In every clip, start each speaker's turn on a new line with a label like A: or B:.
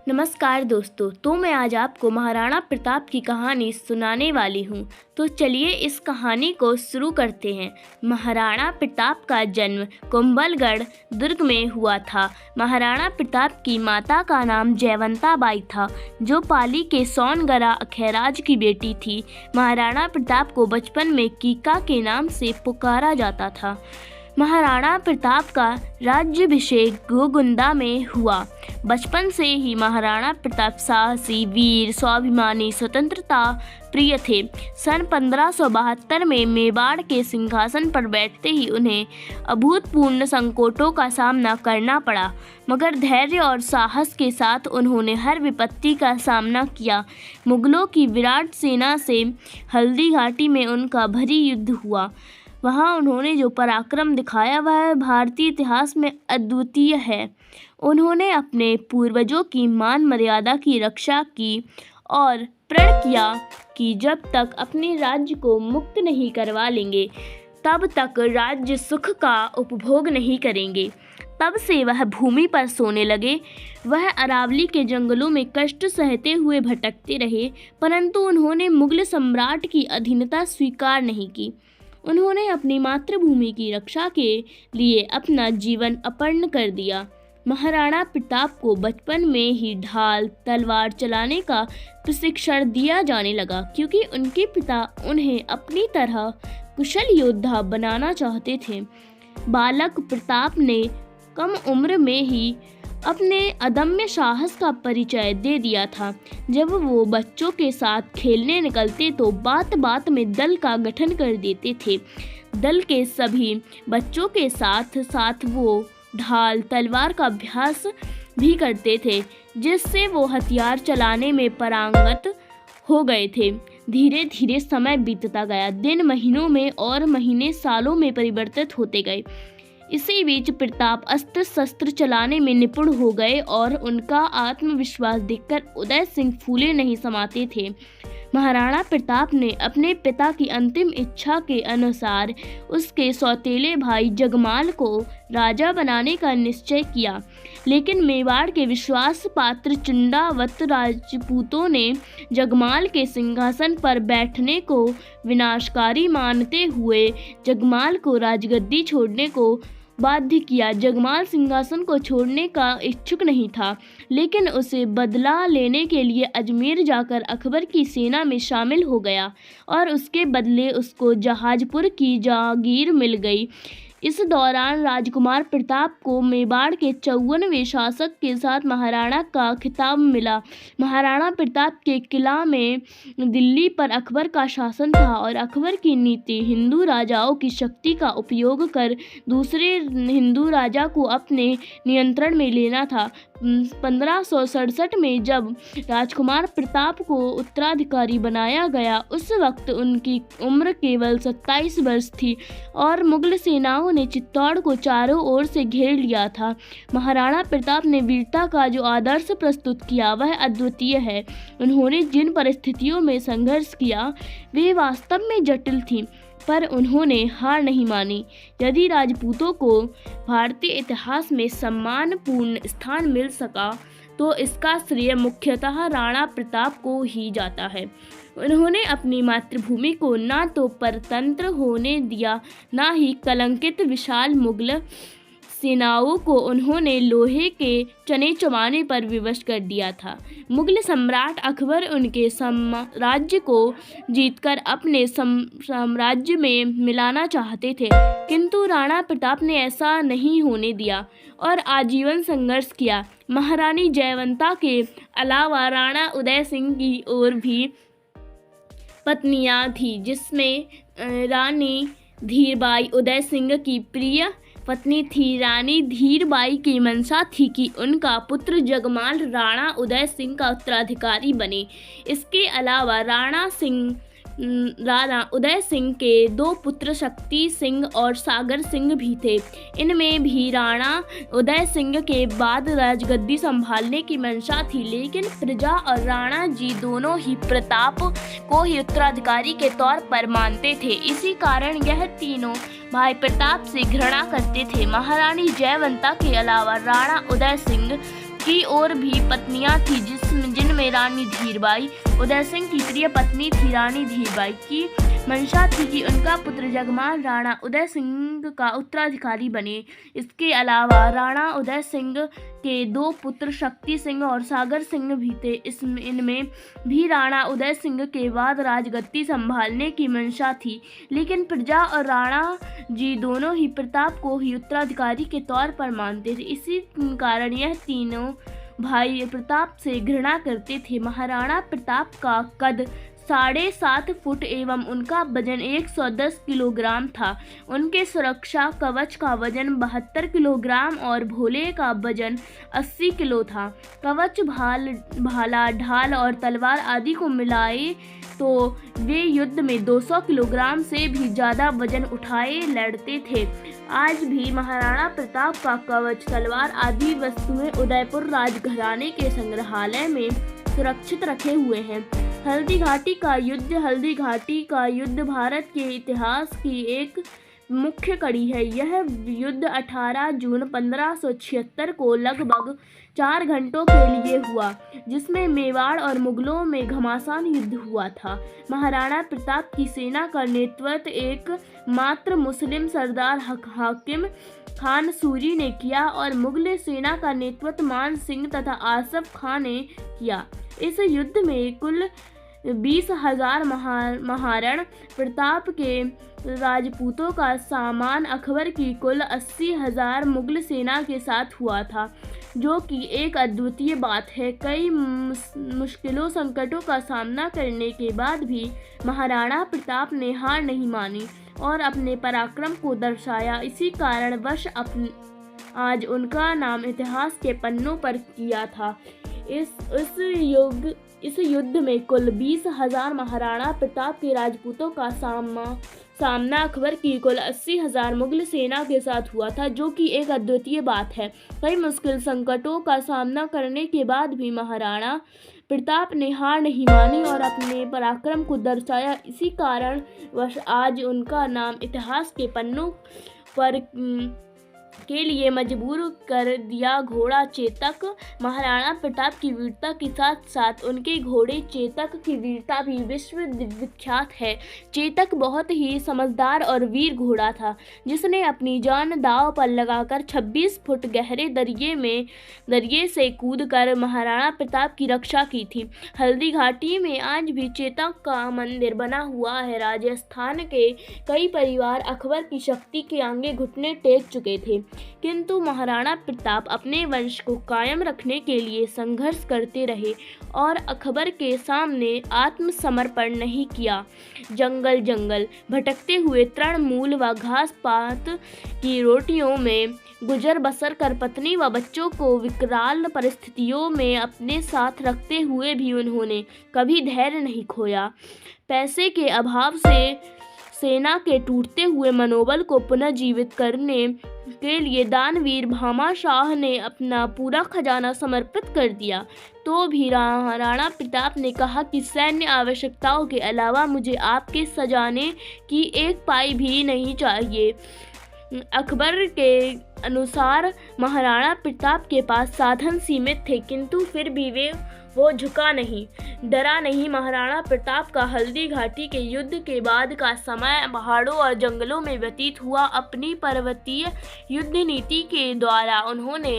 A: नमस्कार दोस्तों। तो मैं आज आपको महाराणा प्रताप की कहानी सुनाने वाली हूँ। तो चलिए इस कहानी को शुरू करते हैं। महाराणा प्रताप का जन्म कुंभलगढ़ दुर्ग में हुआ था। महाराणा प्रताप की माता का नाम जयवंता बाई था, जो पाली के सोनगरा खैराज की बेटी थी। महाराणा प्रताप को बचपन में कीका के नाम से पुकारा जाता था। महाराणा प्रताप का राज्याभिषेक गोगुंदा में हुआ। बचपन से ही महाराणा प्रताप साहसी, वीर, स्वाभिमानी, स्वतंत्रता प्रिय थे। सन 1572 में मेवाड़ के सिंहासन पर बैठते ही उन्हें अभूतपूर्व संकटों का सामना करना पड़ा, मगर धैर्य और साहस के साथ उन्होंने हर विपत्ति का सामना किया। मुगलों की विराट सेना से हल्दी घाटी में उनका भारी युद्ध हुआ। वहाँ उन्होंने जो पराक्रम दिखाया वह भारतीय इतिहास में अद्वितीय है। उन्होंने अपने पूर्वजों की मान मर्यादा की रक्षा की और प्रण किया कि जब तक अपने राज्य को मुक्त नहीं करवा लेंगे, तब तक राज्य सुख का उपभोग नहीं करेंगे। तब से वह भूमि पर सोने लगे। वह अरावली के जंगलों में कष्ट सहते हुए भटकते रहे, परंतु उन्होंने मुगल सम्राट की अधीनता स्वीकार नहीं की। उन्होंने अपनी मातृभूमि की रक्षा के लिए अपना जीवन अर्पण कर दिया। महाराणा प्रताप को बचपन में ही ढाल तलवार चलाने का प्रशिक्षण दिया जाने लगा, क्योंकि उनके पिता उन्हें अपनी तरह कुशल योद्धा बनाना चाहते थे। बालक प्रताप ने कम उम्र में ही अपने अदम्य साहस का परिचय दे दिया था। जब वो बच्चों के साथ खेलने निकलते तो बात बात में दल का गठन कर देते थे। दल के सभी बच्चों के साथ साथ वो ढाल तलवार का अभ्यास भी करते थे, जिससे वो हथियार चलाने में पारंगत हो गए थे। धीरे धीरे समय बीतता गया। दिन महीनों में और महीने सालों में परिवर्तित होते गए। इसी बीच प्रताप अस्त्र शस्त्र चलाने में निपुण हो गए और उनका आत्मविश्वास देखकर उदय सिंह फूले नहीं समाते थे। महाराणा प्रताप ने अपने पिता की अंतिम इच्छा के अनुसार उसके सौतेले भाई जगमाल को राजा बनाने का निश्चय किया, लेकिन मेवाड़ के विश्वास पात्र चुंडावत राजपूतों ने जगमाल के सिंहासन पर बैठने को विनाशकारी मानते हुए जगमाल को राजगद्दी छोड़ने को बाध्य किया। जगमाल सिंहासन को छोड़ने का इच्छुक नहीं था, लेकिन उसे बदला लेने के लिए अजमेर जाकर अकबर की सेना में शामिल हो गया और उसके बदले उसको जहाजपुर की जागीर मिल गई। इस दौरान राजकुमार प्रताप को मेवाड़ के 54वें शासक के साथ महाराणा का खिताब मिला। महाराणा प्रताप के किला में दिल्ली पर अकबर का शासन था और अकबर की नीति हिंदू राजाओं की शक्ति का उपयोग कर दूसरे हिंदू राजा को अपने नियंत्रण में लेना था। 1567 में जब राजकुमार प्रताप को उत्तराधिकारी बनाया गया, उस वक्त उनकी उम्र केवल 27 वर्ष थी और मुगल सेनाओं ने चित्तौड़ को चारों ओर से घेर लिया था। महाराणा प्रताप ने वीरता का जो आदर्श प्रस्तुत किया वह अद्वितीय है। उन्होंने जिन परिस्थितियों में संघर्ष किया वे वास्तव में जटिल थीं, पर उन्होंने हार नहीं मानी। यदि राजपूतों को भारतीय इतिहास में सम्मानपूर्ण स्थान मिल सका तो इसका श्रेय मुख्यतः राणा प्रताप को ही जाता है। उन्होंने अपनी मातृभूमि को ना तो परतंत्र होने दिया, ना ही कलंकित। विशाल मुगल सेनाओं को उन्होंने लोहे के चने चबाने पर विवश कर दिया था। मुगल सम्राट अकबर उनके साम्राज्य को जीतकर अपने साम्राज्य में मिलाना चाहते थे, किंतु राणा प्रताप ने ऐसा नहीं होने दिया और आजीवन संघर्ष किया। महारानी जयवंता के अलावा राणा उदय सिंह की और भी पत्नियां थीं, जिसमें रानी धीरबाई उदय सिंह की प्रिय पत्नी थी। रानी धीरबाई की मंशा थी कि उनका पुत्र जगमाल राणा उदय सिंह का उत्तराधिकारी बने। इसके अलावा राणा उदय सिंह के 2 पुत्र शक्ति सिंह और सागर सिंह भी थे। इनमें भी राणा उदय सिंह के बाद राजगद्दी संभालने की मंशा थी, लेकिन प्रजा और राणा जी दोनों ही प्रताप को ही उत्तराधिकारी के तौर पर मानते थे। इसी कारण यह तीनों भाई प्रताप से घृणा करते थे। महारानी जयवंता के अलावा राणा उदय सिंह की और भी पत्नियां थीं जिनमें रानी धीरबाई उदय सिंह की प्रिय पत्नी थी। रानी धीरबाई की मंशा थी कि उनका पुत्र जगमान राणा उदय सिंह का उत्तराधिकारी बने। इसके अलावा राणा उदय सिंह के 2 पुत्र शक्ति सिंह और सागर सिंह भी थे। इनमें भी राणा उदय सिंह के बाद राजगद्दी संभालने की मंशा थी, लेकिन प्रजा और राणा जी दोनों ही प्रताप को ही उत्तराधिकारी के तौर पर मानते थे। इसी कारण यह तीनों भाई प्रताप से घृणा करते थे। महाराणा प्रताप का कद 7.5 फुट एवं उनका वजन 110 किलोग्राम था। उनके सुरक्षा कवच का वजन 72 किलोग्राम और भोले का वजन 80 किलो था। कवच, भाला, ढाल और तलवार आदि को मिलाए तो वे युद्ध में 200 किलोग्राम से भी ज़्यादा वजन उठाए लड़ते थे। आज भी महाराणा प्रताप का कवच, तलवार आदि वस्तुएं उदयपुर राजघराने के संग्रहालय में सुरक्षित रखे हुए हैं। हल्दी घाटी का युद्ध भारत के इतिहास की एक मुख्य कड़ी है। यह युद्ध 18 जून 1576 को लगभग 4 घंटों के लिए हुआ, जिसमें मेवाड़ और मुगलों में घमासान युद्ध हुआ था। महाराणा प्रताप की सेना का नेतृत्व एक मात्र मुस्लिम सरदार हाकिम खान सूरी ने किया और मुगल सेना का नेतृत्व मान सिंह तथा आसफ खान ने किया। इस युद्ध में कुल 20,000 महाराणा प्रताप के राजपूतों का सामना अकबर की कुल 80,000 मुगल सेना के साथ हुआ था, जो कि एक अद्वितीय बात है। कई मुश्किलों संकटों का सामना करने के बाद भी महाराणा प्रताप ने हार नहीं मानी और अपने पराक्रम को दर्शाया। इसी कारणवश आज उनका नाम इतिहास के पन्नों पर किया था। इस युद्ध में कुल 20,000 महाराणा प्रताप के राजपूतों का सामना अकबर की कुल 80,000 मुगल सेना के साथ हुआ था, जो कि एक अद्वितीय बात है। कई मुश्किल संकटों का सामना करने के बाद भी महाराणा प्रताप ने हार नहीं मानी और अपने पराक्रम को दर्शाया। इसी कारणवश आज उनका नाम इतिहास के पन्नों पर के लिए मजबूर कर दिया। घोड़ा चेतक महाराणा प्रताप की वीरता के साथ साथ उनके घोड़े चेतक की वीरता भी विश्व विख्यात है। चेतक बहुत ही समझदार और वीर घोड़ा था, जिसने अपनी जान दांव पर लगाकर 26 फुट गहरे दरिये से कूदकर महाराणा प्रताप की रक्षा की थी। हल्दी घाटी में आज भी चेतक का मंदिर बना हुआ है। राजस्थान के कई परिवार अकबर की शक्ति के आगे घुटने टेक चुके थे, किंतु महाराणा प्रताप अपने वंश को कायम रखने के लिए संघर्ष करते रहे और अकबर के सामने आत्मसमर्पण नहीं किया। जंगल भटकते हुए तृणमूल व घास पात की रोटियों में गुजर बसर कर पत्नी व बच्चों को विकराल परिस्थितियों में अपने साथ रखते हुए भी उन्होंने कभी धैर्य नहीं खोया। पैसे के अभाव से सेना के टूटते हुए मनोबल को पुनर्जीवित करने के लिए दानवीर भामा शाह ने अपना पूरा खजाना समर्पित कर दिया। तो भी राणा प्रताप ने कहा कि सैन्य आवश्यकताओं के अलावा मुझे आपके सजाने की एक पाई भी नहीं चाहिए। अकबर के अनुसार महाराणा प्रताप के पास साधन सीमित थे, किंतु फिर भी वो झुका नहीं, डरा नहीं। महाराणा प्रताप का हल्दी घाटी के युद्ध के बाद का समय पहाड़ों और जंगलों में व्यतीत हुआ। अपनी पर्वतीय युद्ध नीति के द्वारा उन्होंने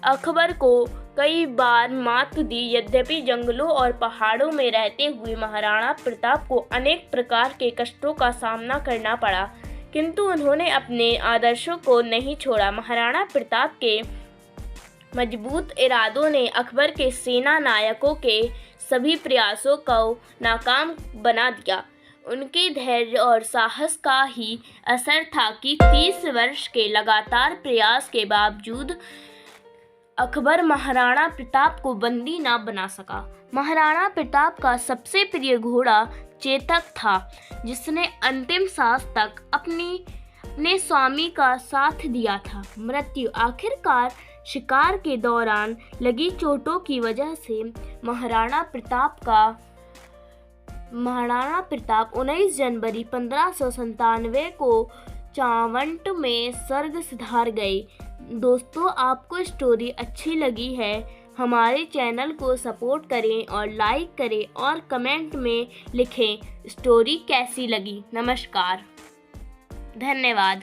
A: अकबर को कई बार मात दी। यद्यपि जंगलों और पहाड़ों में रहते हुए महाराणा प्रताप को अनेक प्रकार के कष्टों का सामना करना पड़ा, किंतु उन्होंने अपने आदर्शों को नहीं छोड़ा। महाराणा प्रताप के मजबूत इरादों ने अकबर के सेना नायकों के सभी प्रयासों को नाकाम बना दिया। उनके धैर्य और साहस का ही असर था कि 30 वर्ष के लगातार प्रयास के बावजूद अकबर महाराणा प्रताप को बंदी न बना सका। महाराणा प्रताप का सबसे प्रिय घोड़ा चेतक था, जिसने अंतिम सांस तक अपने स्वामी का साथ दिया था। मृत्यु आखिरकार शिकार के दौरान लगी चोटों की वजह से महाराणा प्रताप 19 जनवरी 1597 को चावंट में स्वर्ग सिधार गए। दोस्तों, आपको स्टोरी अच्छी लगी है? हमारे चैनल को सपोर्ट करें और लाइक करें और कमेंट में लिखें स्टोरी कैसी लगी। नमस्कार, धन्यवाद।